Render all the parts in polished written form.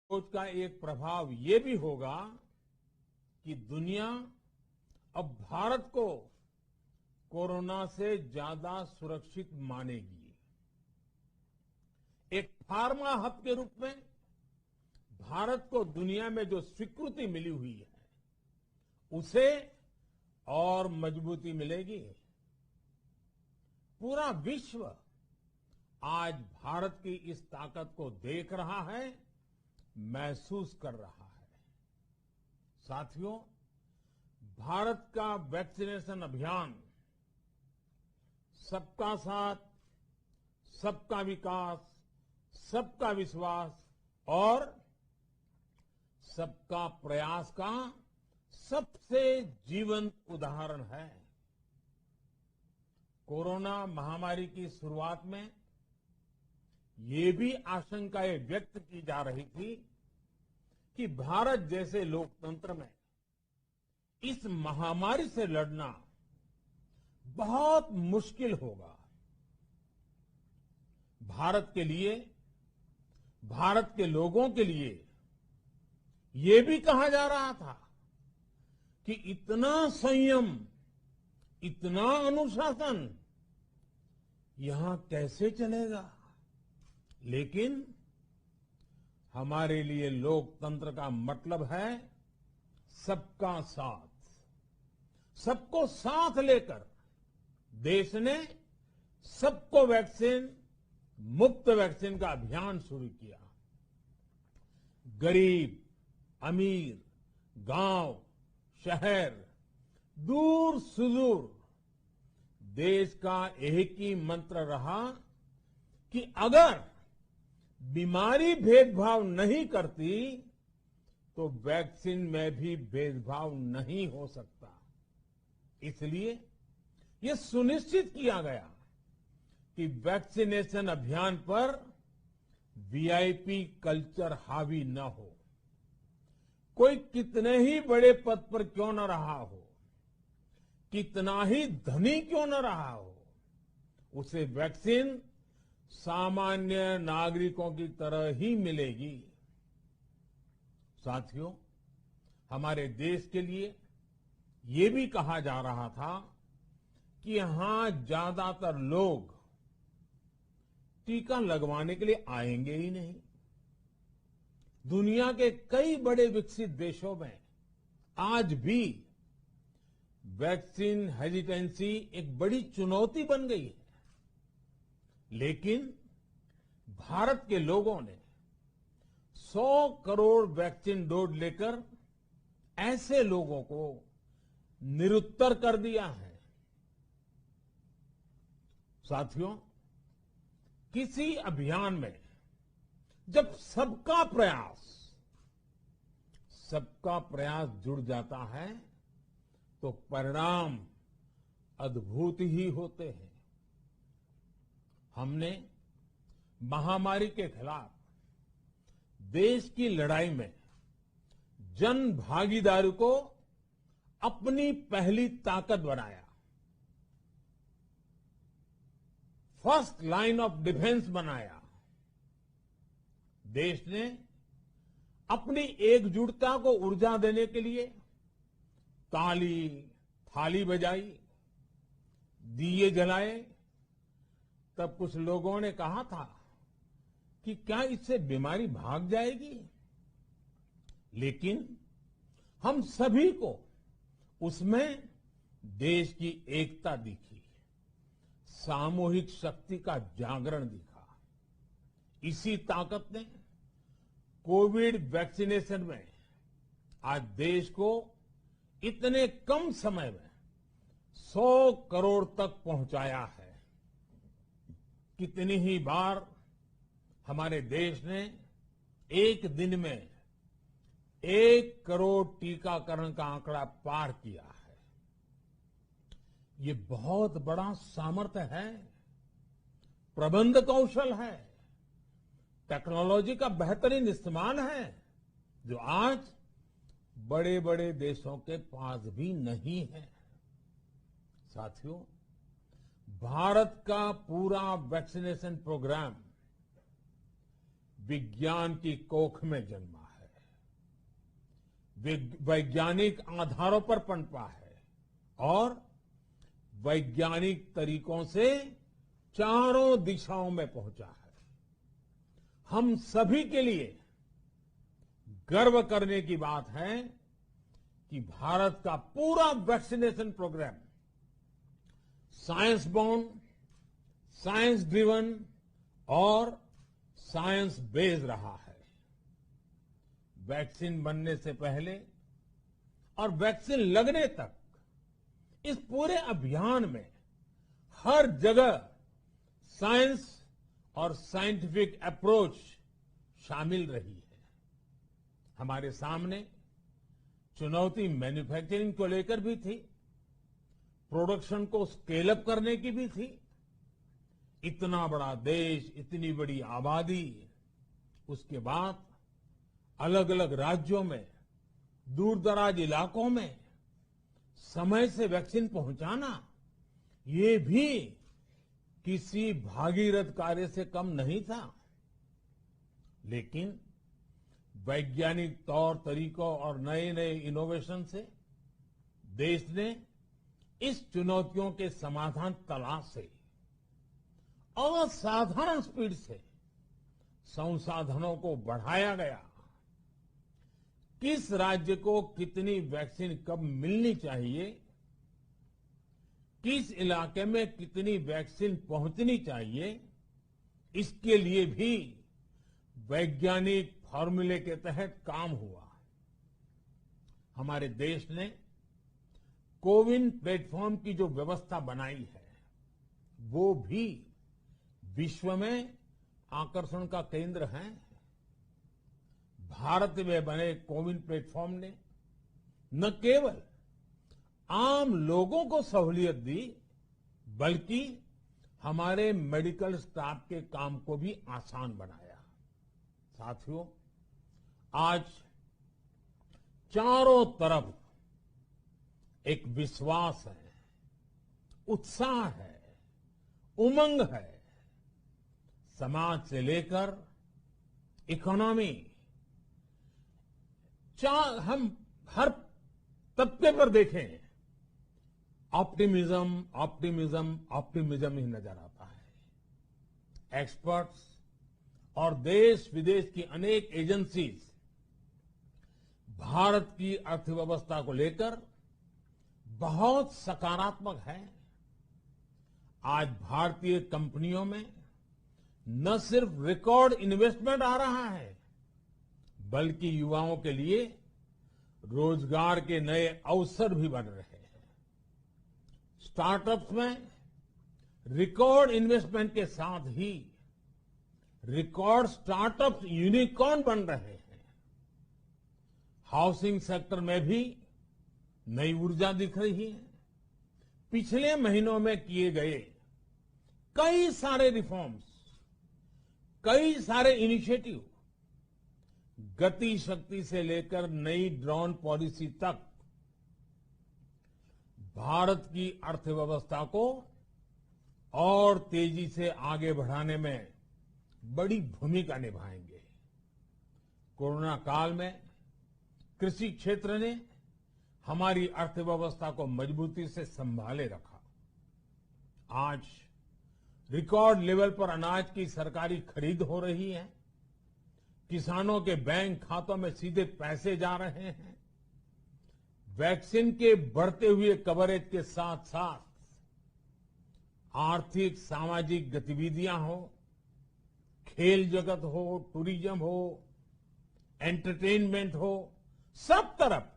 सोच का एक प्रभाव ये भी होगा कि दुनिया अब भारत को कोरोना से ज्यादा सुरक्षित मानेगी। एक फार्मा हब के रूप में भारत को दुनिया में जो स्वीकृति मिली हुई है उसे और मजबूती मिलेगी। पूरा विश्व आज भारत की इस ताकत को देख रहा है, महसूस कर रहा है। साथियों, भारत का वैक्सीनेशन अभियान सबका साथ, सबका विकास, सबका विश्वास और सबका प्रयास का सबसे जीवंत उदाहरण है। कोरोना महामारी की शुरुआत में ये भी आशंकाएं व्यक्त की जा रही थी कि भारत जैसे लोकतंत्र में इस महामारी से लड़ना बहुत मुश्किल होगा। भारत के लिए, भारत के लोगों के लिए ये भी कहा जा रहा था कि इतना संयम, इतना अनुशासन यहां कैसे चलेगा। लेकिन हमारे लिए लोकतंत्र का मतलब है सबका साथ। सबको साथ लेकर देश ने सबको वैक्सीन, मुफ्त वैक्सीन का अभियान शुरू किया। गरीब, अमीर, गांव, शहर, दूर सुदूर, देश का एक ही मंत्र रहा कि अगर बीमारी भेदभाव नहीं करती तो वैक्सीन में भी भेदभाव नहीं हो सकता। इसलिए यह सुनिश्चित किया गया कि वैक्सीनेशन अभियान पर वीआईपी कल्चर हावी न हो। कोई कितने ही बड़े पद पर क्यों न रहा हो, कितना ही धनी क्यों न रहा हो, उसे वैक्सीन सामान्य नागरिकों की तरह ही मिलेगी। साथियों, हमारे देश के लिए ये भी कहा जा रहा था कि यहां ज्यादातर लोग टीका लगवाने के लिए आएंगे ही नहीं। दुनिया के कई बड़े विकसित देशों में आज भी वैक्सीन हेजिटेंसी एक बड़ी चुनौती बन गई है। लेकिन भारत के लोगों ने 100 करोड़ वैक्सीन डोज लेकर ऐसे लोगों को निरुत्तर कर दिया है। साथियों, किसी अभियान में जब सबका प्रयास जुड़ जाता है तो परिणाम अद्भुत ही होते हैं। हमने महामारी के खिलाफ देश की लड़ाई में जन भागीदारी को अपनी पहली ताकत बनाया। फर्स्ट लाइन ऑफ डिफेंस बनाया। देश ने अपनी एकजुटता को ऊर्जा देने के लिए ताली, थाली बजाई, दिए जलाए। तब कुछ लोगों ने कहा था कि क्या इससे बीमारी भाग जाएगी। लेकिन हम सभी को उसमें देश की एकता दिखी, सामूहिक शक्ति का जागरण दिखा। इसी ताकत ने कोविड वैक्सीनेशन में आज देश को इतने कम समय में 100 करोड़ तक पहुंचाया है। कितनी ही बार हमारे देश ने एक दिन में 1 करोड़ टीकाकरण का आंकड़ा पार किया है। ये बहुत बड़ा सामर्थ्य है, प्रबंध कौशल है, टेक्नोलॉजी का बेहतरीन इस्तेमाल है, जो आज बड़े बड़े देशों के पास भी नहीं है। साथियों, भारत का पूरा वैक्सीनेशन प्रोग्राम विज्ञान की कोख में जन्मा है, वैज्ञानिक आधारों पर पनपा है और वैज्ञानिक तरीकों से चारों दिशाओं में पहुंचा है। हम सभी के लिए गर्व करने की बात है कि भारत का पूरा vaccination program science born, science driven और साइंस बेस्ड रहा है। वैक्सीन बनने से पहले और वैक्सीन लगने तक इस पूरे अभियान में हर जगह साइंस और साइंटिफिक अप्रोच शामिल रही है। हमारे सामने चुनौती मैन्युफैक्चरिंग को लेकर भी थी, प्रोडक्शन को स्केल अप करने की भी थी। इतना बड़ा देश, इतनी बड़ी आबादी, उसके बाद अलग अलग राज्यों में, दूर दराज इलाकों में समय से वैक्सीन पहुंचाना, ये भी किसी भागीरथ कार्य से कम नहीं था। लेकिन वैज्ञानिक तौर तरीकों और नए नए इनोवेशन से देश ने इस चुनौतियों के समाधान तलाशे असाधारण स्पीड से संसाधनों को बढ़ाया गया। किस राज्य को कितनी वैक्सीन कब मिलनी चाहिए, किस इलाके में कितनी वैक्सीन पहुंचनी चाहिए, इसके लिए भी वैज्ञानिक फॉर्मूले के तहत काम हुआ। हमारे देश ने कोविन प्लेटफॉर्म की जो व्यवस्था बनाई है, वो भी विश्व में आकर्षण का केंद्र है। भारत में बने कोविन प्लेटफॉर्म ने न केवल आम लोगों को सहूलियत दी, बल्कि हमारे मेडिकल स्टाफ के काम को भी आसान बनाया। साथियों, आज चारों तरफ एक विश्वास है, उत्साह है, उमंग है। समाज से लेकर इकोनॉमी, हम हर तबके पर देखें, ऑप्टिमिज्म, ऑप्टिमिज्म, ऑप्टिमिज्म ही नजर आता है। एक्सपर्ट्स और देश विदेश की अनेक एजेंसीज भारत की अर्थव्यवस्था को लेकर बहुत सकारात्मक है। आज भारतीय कंपनियों में न सिर्फ रिकॉर्ड इन्वेस्टमेंट आ रहा है, बल्कि युवाओं के लिए रोजगार के नए अवसर भी बन रहे हैं। स्टार्टअप्स में रिकॉर्ड इन्वेस्टमेंट के साथ ही रिकॉर्ड स्टार्टअप्स यूनिकॉर्न बन रहे हैं। हाउसिंग सेक्टर में भी नई ऊर्जा दिख रही है। पिछले महीनों में किए गए कई सारे रिफॉर्म्स, कई सारे इनिशिएटिव, गति शक्ति से लेकर नई ड्रोन पॉलिसी तक भारत की अर्थव्यवस्था को और तेजी से आगे बढ़ाने में बड़ी भूमिका निभाएंगे। कोरोना काल में कृषि क्षेत्र ने हमारी अर्थव्यवस्था को मजबूती से संभाले रखा। आज रिकॉर्ड लेवल पर अनाज की सरकारी खरीद हो रही है। किसानों के बैंक खातों में सीधे पैसे जा रहे हैं। वैक्सीन के बढ़ते हुए कवरेज के साथ साथ आर्थिक सामाजिक गतिविधियां हो, खेल जगत हो, टूरिज्म हो, एंटरटेनमेंट हो, सब तरफ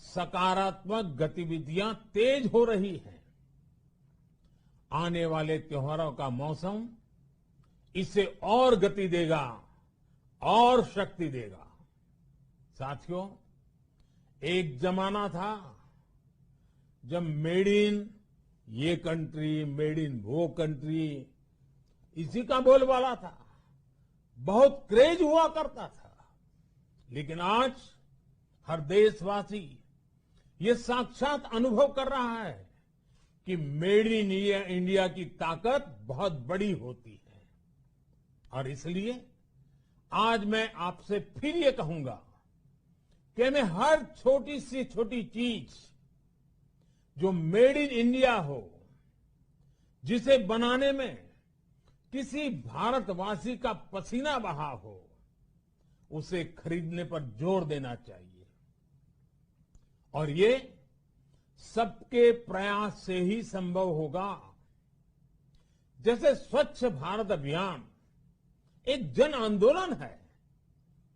सकारात्मक गतिविधियां तेज हो रही हैं। आने वाले त्योहारों का मौसम इसे और गति देगा और शक्ति देगा। साथियों, एक जमाना था जब मेड इन ये कंट्री, मेड इन वो कंट्री, इसी का बोलबाला था, बहुत क्रेज हुआ करता था। लेकिन आज हर देशवासी ये साक्षात अनुभव कर रहा है कि मेड इन इंडिया की ताकत बहुत बड़ी होती है। और इसलिए आज मैं आपसे फिर ये कहूंगा कि मैं हर छोटी सी छोटी चीज जो मेड इन इंडिया हो, जिसे बनाने में किसी भारतवासी का पसीना बहा हो, उसे खरीदने पर जोर देना चाहिए। और ये सबके प्रयास से ही संभव होगा। जैसे स्वच्छ भारत अभियान एक जन आंदोलन है,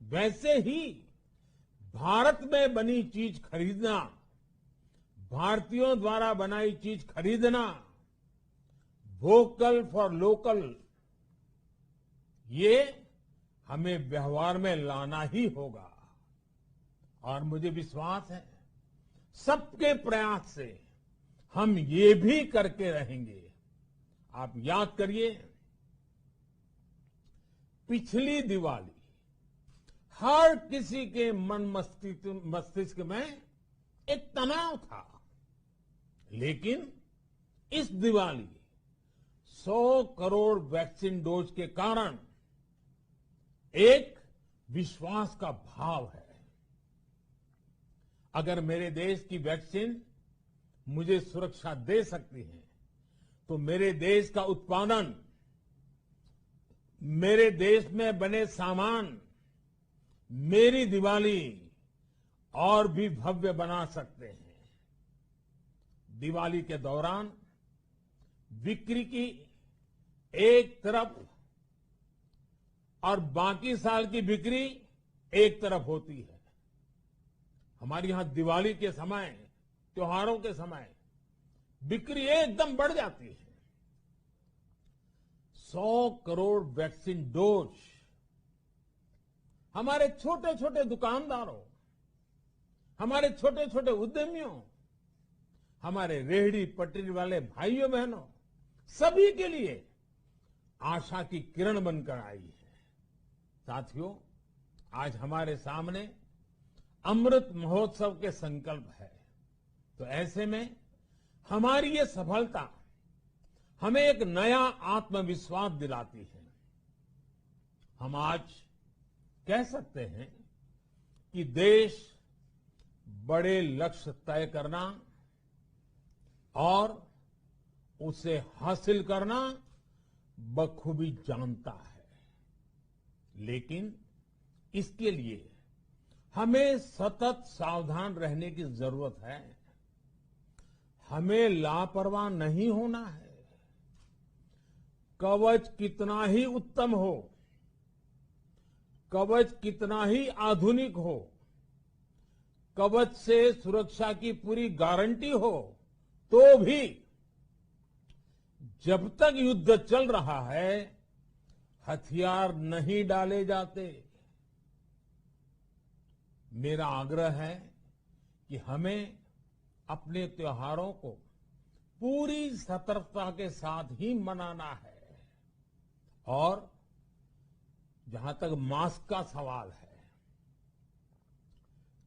वैसे ही भारत में बनी चीज खरीदना, भारतीयों द्वारा बनाई चीज खरीदना, वोकल फॉर लोकल, ये हमें व्यवहार में लाना ही होगा। और मुझे विश्वास है सबके प्रयास से हम ये भी करके रहेंगे। आप याद करिए, पिछली दिवाली हर किसी के मन मस्तिष्क में एक तनाव था, लेकिन इस दिवाली 100 करोड़ वैक्सीन डोज के कारण एक विश्वास का भाव है। अगर मेरे देश की वैक्सीन मुझे सुरक्षा दे सकती है, तो मेरे देश का उत्पादन, मेरे देश में बने सामान मेरी दिवाली और भी भव्य बना सकते हैं। दिवाली के दौरान बिक्री की एक तरफ और बाकी साल की बिक्री एक तरफ होती है। हमारे यहां दिवाली के समय, त्योहारों के समय बिक्री एकदम बढ़ जाती है। 100 करोड़ वैक्सीन डोज हमारे छोटे छोटे दुकानदारों, हमारे छोटे छोटे उद्यमियों, हमारे रेहड़ी पटरी वाले भाइयों बहनों, सभी के लिए आशा की किरण बनकर आई है। साथियों, आज हमारे सामने अमृत महोत्सव के संकल्प है, तो ऐसे में हमारी ये सफलता हमें एक नया आत्मविश्वास दिलाती है। हम आज कह सकते हैं कि देश बड़े लक्ष्य तय करना और उसे हासिल करना बखूबी जानता है, लेकिन इसके लिए हमें सतत सावधान रहने की जरूरत है। हमें लापरवाह नहीं होना है। कवच कितना ही उत्तम हो, कवच कितना ही आधुनिक हो, कवच से सुरक्षा की पूरी गारंटी हो, तो भी जब तक युद्ध चल रहा है, हथियार नहीं डाले जाते। मेरा आग्रह है कि हमें अपने त्योहारों को पूरी सतर्कता के साथ ही मनाना है। और जहां तक मास्क का सवाल है,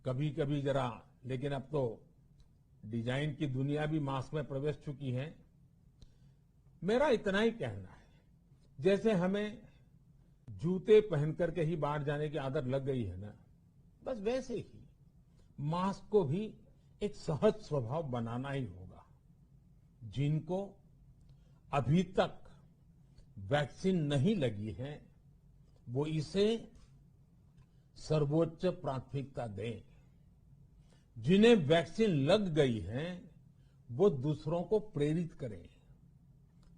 कभी कभी जरा, लेकिन अब तो डिजाइन की दुनिया भी मास्क में प्रवेश चुकी है। मेरा इतना ही कहना है, जैसे हमें जूते पहन करके ही बाहर जाने की आदत लग गई है ना, बस वैसे ही मास्क को भी एक सहज स्वभाव बनाना ही होगा। जिनको अभी तक वैक्सीन नहीं लगी है, वो इसे सर्वोच्च प्राथमिकता दें। जिन्हें वैक्सीन लग गई है, वो दूसरों को प्रेरित करें।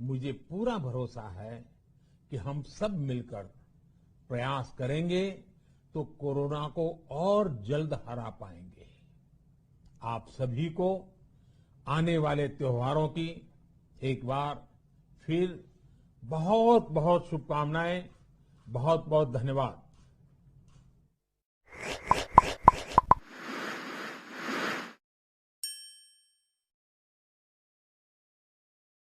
मुझे पूरा भरोसा है कि हम सब मिलकर प्रयास करेंगे तो कोरोना को और जल्द हरा पाएंगे। आप सभी को आने वाले त्योहारों की एक बार फिर बहुत बहुत शुभकामनाएं, बहुत बहुत धन्यवाद।